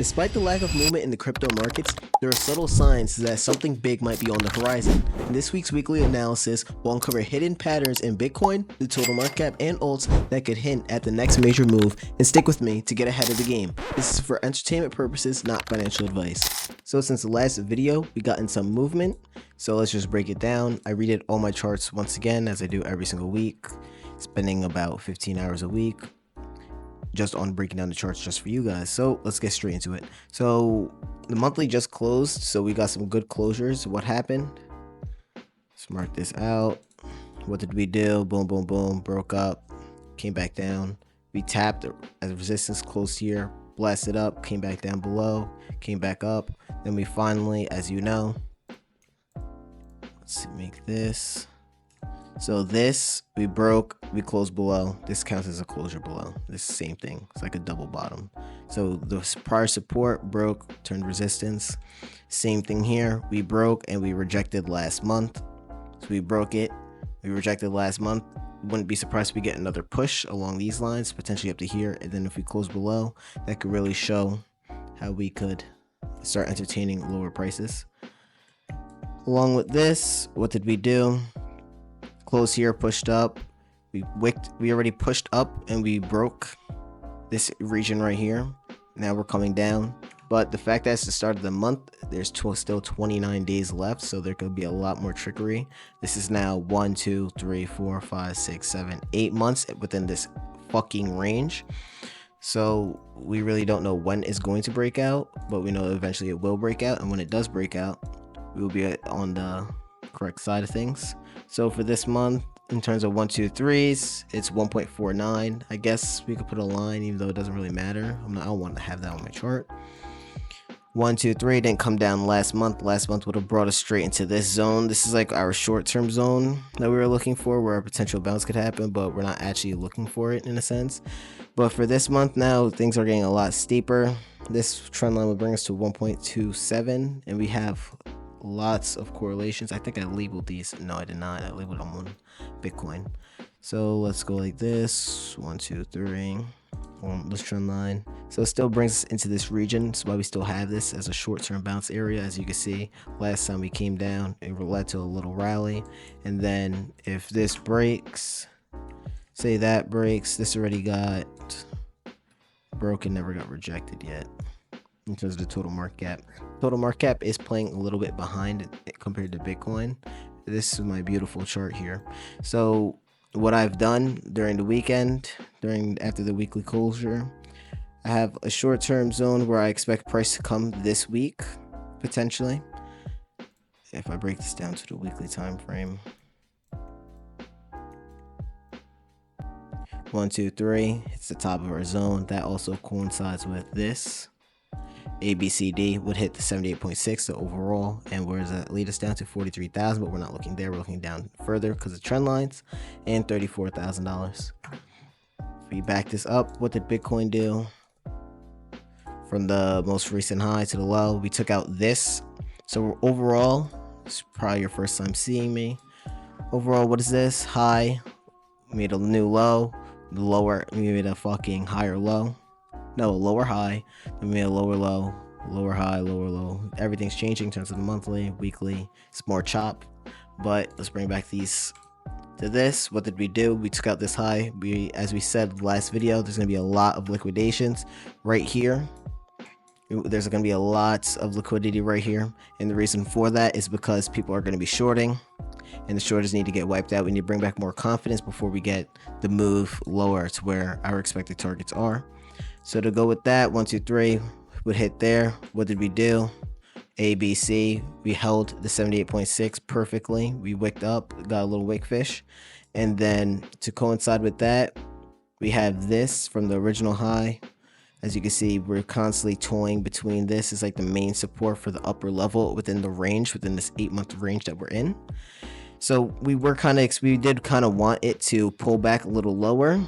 Despite the lack of movement in the crypto markets, there are subtle signs that something big might be on the horizon. In this week's weekly analysis, we'll uncover hidden patterns in Bitcoin, the total market cap, and alts that could hint at the next major move, and stick with me to get ahead of the game. This is for entertainment purposes, not financial advice. So since the last video, we got in some movement, so let's just break it down. I redid all my charts once again, as I do every single week, spending about 15 hours a week just on breaking down the charts just for you guys. So let's get straight into it. So the monthly just closed, so we got some good closures. What happened? Let's mark this out. What did we do? Boom, boom, boom. Broke up, came back down. We tapped as resistance, closed here, blasted up, came back down below, came back up. Then we finally, as you know, let's make this. So this, we broke, we closed below. This counts as a closure below. This same thing, it's like a double bottom. So the prior support broke, turned resistance. Same thing here, we broke and we rejected last month. So we broke it, we rejected last month. Wouldn't be surprised if we get another push along these lines, potentially up to here. And then if we close below, that could really show how we could start entertaining lower prices. Along with this, what did we do? Close here, pushed up, we already pushed up and we broke this region right here. Now we're coming down, but the fact that it's the start of the month, there's still 29 days left, so there could be a lot more trickery. This is now 1 2 3 4 5 6 7 8 months within this fucking range, so we really don't know when it's going to break out, but we know eventually it will break out, and when it does break out, we will be on the correct side of things. So for this month, in terms of 1 2 3s, it's 1.49. I guess we could put a line, even though it doesn't really matter. I don't want to have that on my chart. 1 2 3 didn't come down last month. Last month would have brought us straight into this zone. This is like our short-term zone that we were looking for, where a potential bounce could happen, but we're not actually looking for it in a sense. But for this month now, things are getting a lot steeper. This trend line will bring us to 1.27, and we have lots of correlations. I think I labeled these. No, I did not. I labeled them on Bitcoin. So let's go like this. 1 2 3. This trend line. So it still brings us into this region. So why we still have this as a short-term bounce area. As you can see, last time we came down, it led to a little rally. And then if this breaks, say that breaks, this already got broken, never got rejected yet. In terms of the total market cap, is playing a little bit behind compared to Bitcoin. This is my beautiful chart here. So what I've done during the weekend, after the weekly closure, I have a short-term zone where I expect price to come this week, potentially. If I break this down to the weekly time frame, 1 2 3, it's the top of our zone. That also coincides with this. ABCD would hit the 78.6, the overall, and where does that lead us down to? 43,000, but we're not looking there. We're looking down further because of trend lines, and $34,000. If we back this up, what did Bitcoin do? From the most recent high to the low, we took out this. So overall, it's probably your first time seeing me. Overall, what is this? High, we made a new low. The lower, we made a fucking higher low. No, lower high, we made a lower low, lower high, lower low. Everything's changing in terms of the monthly, weekly. It's more chop, but let's bring back these to this. What did we do? We took out this high. As we said last video, there's going to be a lot of liquidations right here. There's going to be a lot of liquidity right here, and the reason for that is because people are going to be shorting, and the shorters need to get wiped out. We need to bring back more confidence before we get the move lower to where our expected targets are. So to go with that, 1 2 3 would hit there. What did we do? ABC, we held the 78.6 perfectly. We wicked up, got a little wick fish, and then to coincide with that, we have this from the original high. As you can see, we're constantly toying between this. Is like the main support for the upper level within the range, within this 8-month range that we're in. So we did kind of want it to pull back a little lower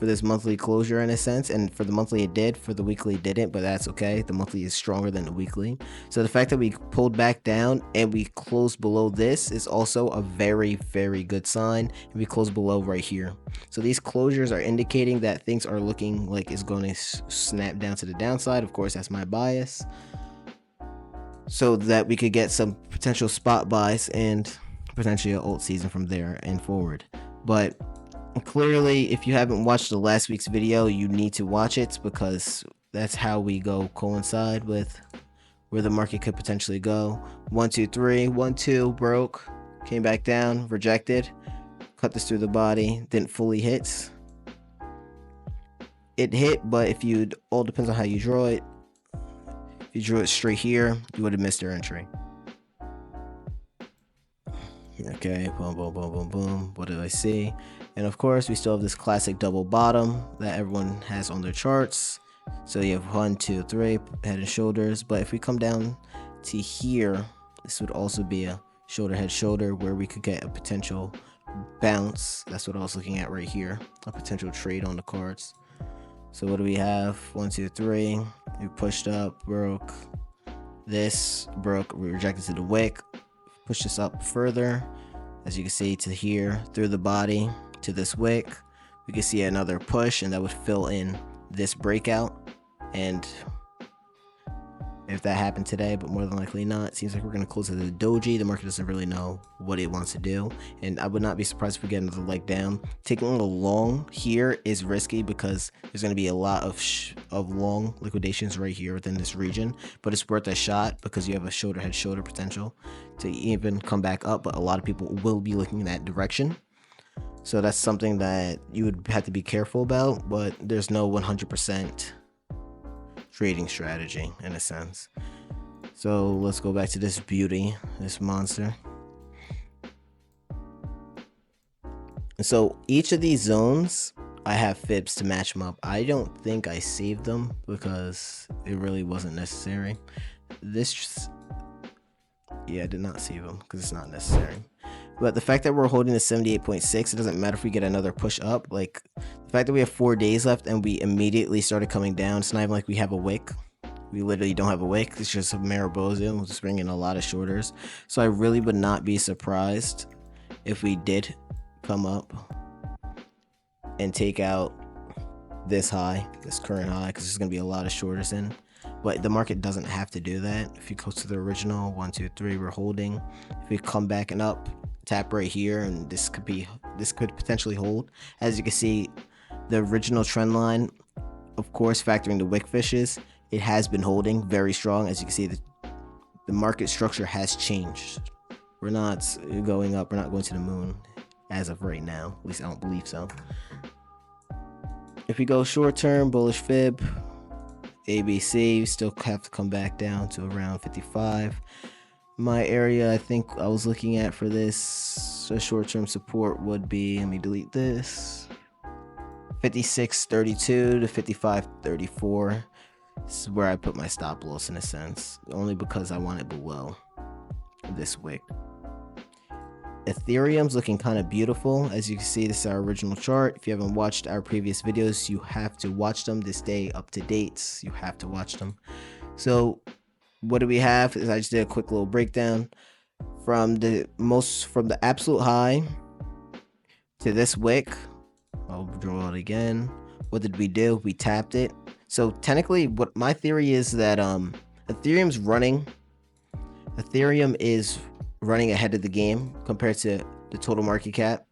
for this monthly closure in a sense, and for the monthly it did, for the weekly it didn't, but that's okay. The monthly is stronger than the weekly. So the fact that we pulled back down and we closed below this is also a very, very good sign. And we closed below right here. So these closures are indicating that things are looking like it's going to snap down to the downside. Of course, that's my bias. So that we could get some potential spot buys and potentially an alt season from there and forward. But clearly, if you haven't watched the last week's video, you need to watch it, because that's how we go coincide with where the market could potentially go. 1 2 3 1 2 broke, came back down, rejected, cut this through the body, didn't fully hit. It hit, but if you'd, all depends on how you draw it. If you drew it straight here, you would have missed your entry. Okay, boom, boom, boom, boom, boom. What did I see? And of course, we still have this classic double bottom that everyone has on their charts. So you have 1 2 3 head and shoulders. But if we come down to here, this would also be a shoulder head shoulder where we could get a potential bounce. That's what I was looking at right here, a potential trade on the cards. So what do we have? 1 2 3. We pushed up, broke. This broke, we rejected to the wick. Push this up further, as you can see, to here, through the body to this wick. We can see another push, and that would fill in this breakout. And if that happened today, but more than likely not, it seems like we're going to close at the doji. The market doesn't really know what it wants to do, and I would not be surprised if we get another leg down. Taking a long here is risky because there's going to be a lot of long liquidations right here within this region, but it's worth a shot because you have a shoulder head shoulder potential to even come back up, but a lot of people will be looking in that direction. So that's something that you would have to be careful about, but there's no 100% trading strategy in a sense. So let's go back to this beauty, this monster. And so each of these zones, I have fibs to match them up. I don't think I saved them because it really wasn't necessary. Yeah, I did not save them because it's not necessary. But the fact that we're holding the 78.6, it doesn't matter if we get another push up. Like, the fact that we have 4 days left and we immediately started coming down, it's not even like we have a wick. We literally don't have a wick. It's just a Maribosa, which is bringing a lot of shorters. So I really would not be surprised if we did come up and take out this high, this current high, because there's going to be a lot of shorters in. But the market doesn't have to do that. If you go to the original 1 2 3, we're holding. If we come back and up, tap right here, and this could potentially hold. As you can see, the original trend line, of course, factoring the wick fishes, it has been holding very strong. As you can see, the market structure has changed. We're not going up, we're not going to the moon as of right now. At least I don't believe so. If we go short term, bullish fib, ABC, you still have to come back down to around 55. My area I think I was looking at for this short-term support would be, let me delete this, 56.32 to 55.34. This is where I put my stop loss in a sense, only because I want it below this wick. Ethereum's looking kind of beautiful. As you can see, this is our original chart. If you haven't watched our previous videos, you have to watch them to stay up to date. You have to watch them. So what do we have is I just did a quick little breakdown from the absolute high to this wick. I'll draw it again. What did we do? We tapped it. So technically what my theory is that Ethereum is running ahead of the game compared to the total market cap,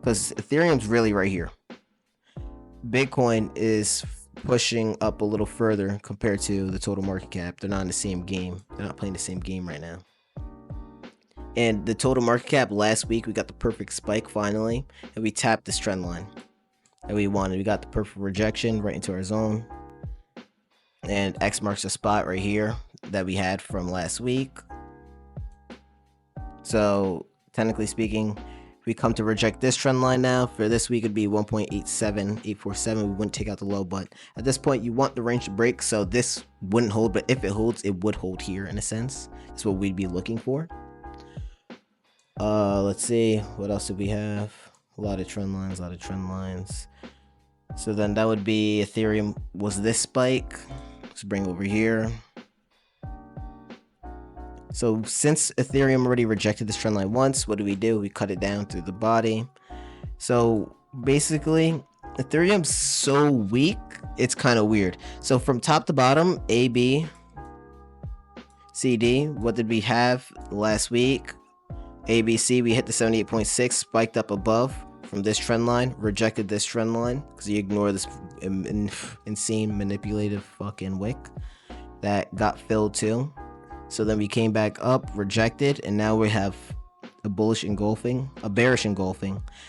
because Ethereum's really right here. Bitcoin is pushing up a little further compared to the total market cap. They're not in the same game. They're not playing the same game right now. And the total market cap last week, we got the perfect spike finally, and we tapped this trend line that we wanted. We got the perfect rejection right into our zone, and X marks the spot right here that we had from last week. So technically speaking, we come to reject this trend line now. For this week, it'd be 1.87847. We wouldn't take out the low, but at this point, you want the range to break. So this wouldn't hold, but if it holds, it would hold here in a sense. That's what we'd be looking for. Let's see. What else did we have? A lot of trend lines, So then that would be Ethereum was this spike. Let's bring over here. So since Ethereum already rejected this trend line once, what do? We cut it down through the body. So basically, Ethereum's so weak, it's kind of weird. So from top to bottom, A, B, C, D, what did we have last week? A, B, C, we hit the 78.6, spiked up above from this trend line, rejected this trend line because you ignore this insane manipulative fucking wick that got filled too. So then we came back up, rejected, and now we have a bearish engulfing.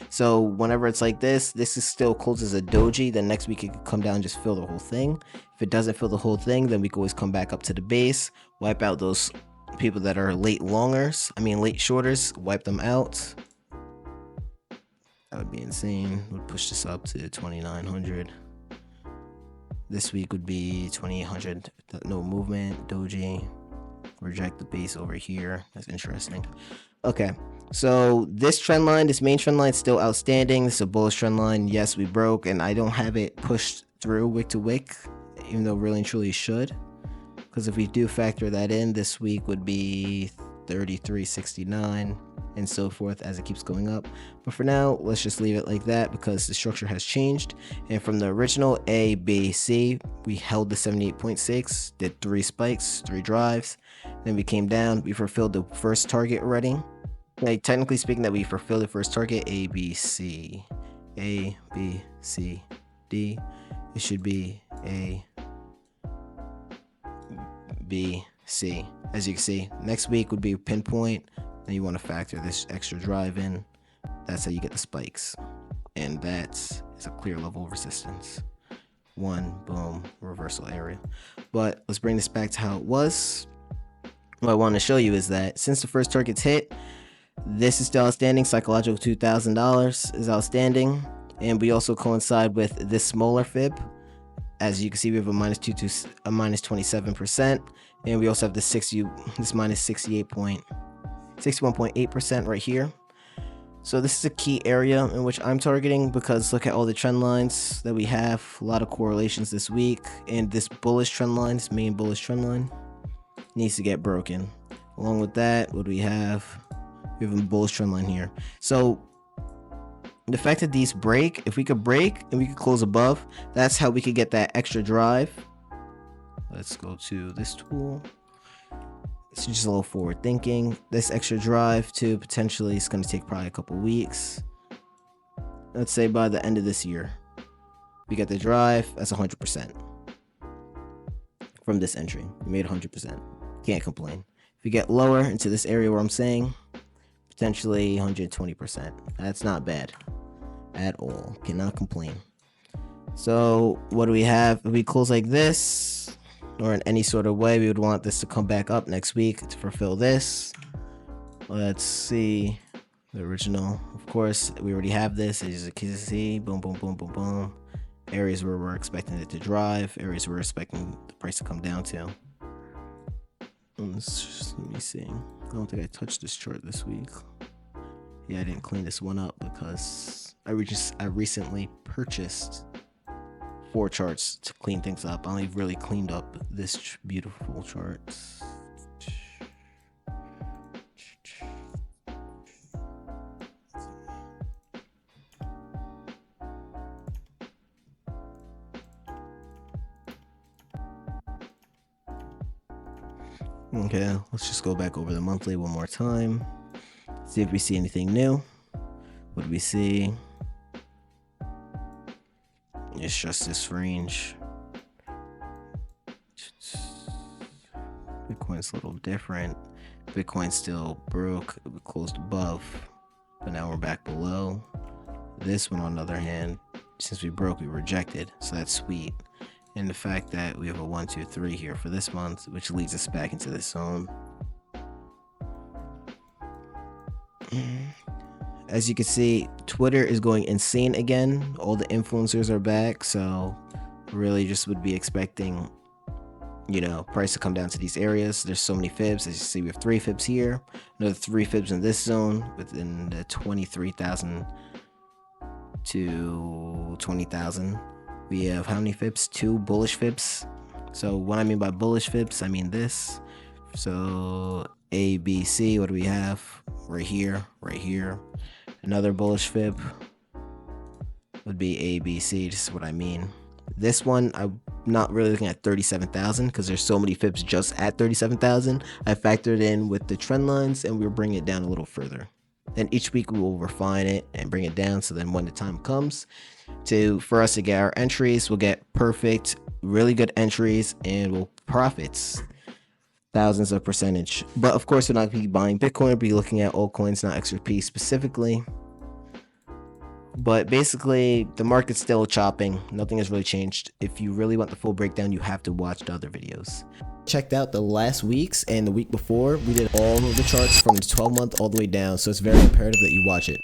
So whenever it's like this is still closed as a doji. Then next week it could come down and just fill the whole thing. If it doesn't fill the whole thing, then we can always come back up to the base, wipe out those people that are late shorters, wipe them out. That would be insane. Would push this up to 2,900. This week would be 2,800. No movement, doji. Reject the base over here. That's interesting. Okay, so this trend line, this main trend line, is still outstanding. This is a bullish trend line. Yes, we broke, and I don't have it pushed through wick to wick, even though really and truly should. Because if we do factor that in, this week would be 33.69 and so forth as it keeps going up. But for now, let's just leave it like that because the structure has changed. And from the original A, B, C, we held the 78.6, did 3 spikes, 3 drives. Then we came down, we fulfilled the first target already. Like technically speaking, that we fulfilled the first target, A, B, C, A, B, C, D. It should be A, B, C. As you can see, next week would be pinpoint. Then you want to factor this extra drive in. That's how you get the spikes. And that's a clear level of resistance. 1, boom, reversal area. But let's bring this back to how it was. What I want to show you is that since the first target's hit, this is still outstanding. Psychological $2,000 is outstanding. And we also coincide with this smaller fib. As you can see, we have a minus 27%. And we also have this minus 61.8% right here. So this is a key area in which I'm targeting because look at all the trend lines that we have. A lot of correlations this week. And this bullish trend line, this main bullish trend line, needs to get broken. Along with that, what do we have? We have a bullish trend line here. So the fact that these break, if we could break and we could close above, that's how we could get that extra drive. Let's go to this tool. It's just a little forward thinking. This extra drive too, potentially it's going to take probably a couple weeks. Let's say by the end of this year, we get the drive. That's 100% from this entry. We made 100%. Can't complain. If we get lower into this area where I'm saying, potentially 120%. That's not bad at all. Cannot complain. So what do we have? If we close like this, or in any sort of way, we would want this to come back up next week to fulfill this. Let's see the original. Of course, we already have this. As you can see, boom, boom, boom, boom, boom. Areas where we're expecting it to drive, areas we're expecting the price to come down to. Let me see. I don't think I touched this chart this week. Yeah, I didn't clean this one up because I recently purchased 4 charts to clean things up. I only really cleaned up this beautiful chart. Okay, let's just go back over the monthly one more time. See if we see anything new. What do we see? It's just this range. Bitcoin's a little different. Bitcoin still broke. It closed above, but now we're back below. This one, on the other hand, since we broke, we rejected. So that's sweet. And the fact that we have a 1, 2, 3 here for this month, which leads us back into this zone. As you can see, Twitter is going insane again. All the influencers are back, so really just would be expecting, price to come down to these areas. There's so many fibs. As you see, we have 3 fibs here, another 3 fibs in this zone within the 23,000 to 20,000 We have how many fips? 2 bullish fips. So what I mean by bullish fips, I mean this. So A, B, C, what do we have? Right here, right here. Another bullish fib would be A, B, C, just what I mean. This one, I'm not really looking at 37,000 because there's so many fibs just at 37,000. I factored in with the trend lines and we'll bring it down a little further. Then each week we will refine it and bring it down. So then when the time comes for us to get our entries, we'll get perfect, really good entries and we'll profits thousands of percentage. But of course, we're not going to be buying Bitcoin. We'll be looking at altcoins, not XRP specifically. But basically, the market's still chopping. Nothing has really changed. If you really want the full breakdown, you have to watch the other videos. Checked out the last week's and the week before. We did all of the charts from the 12-month all the way down. So it's very imperative that you watch it.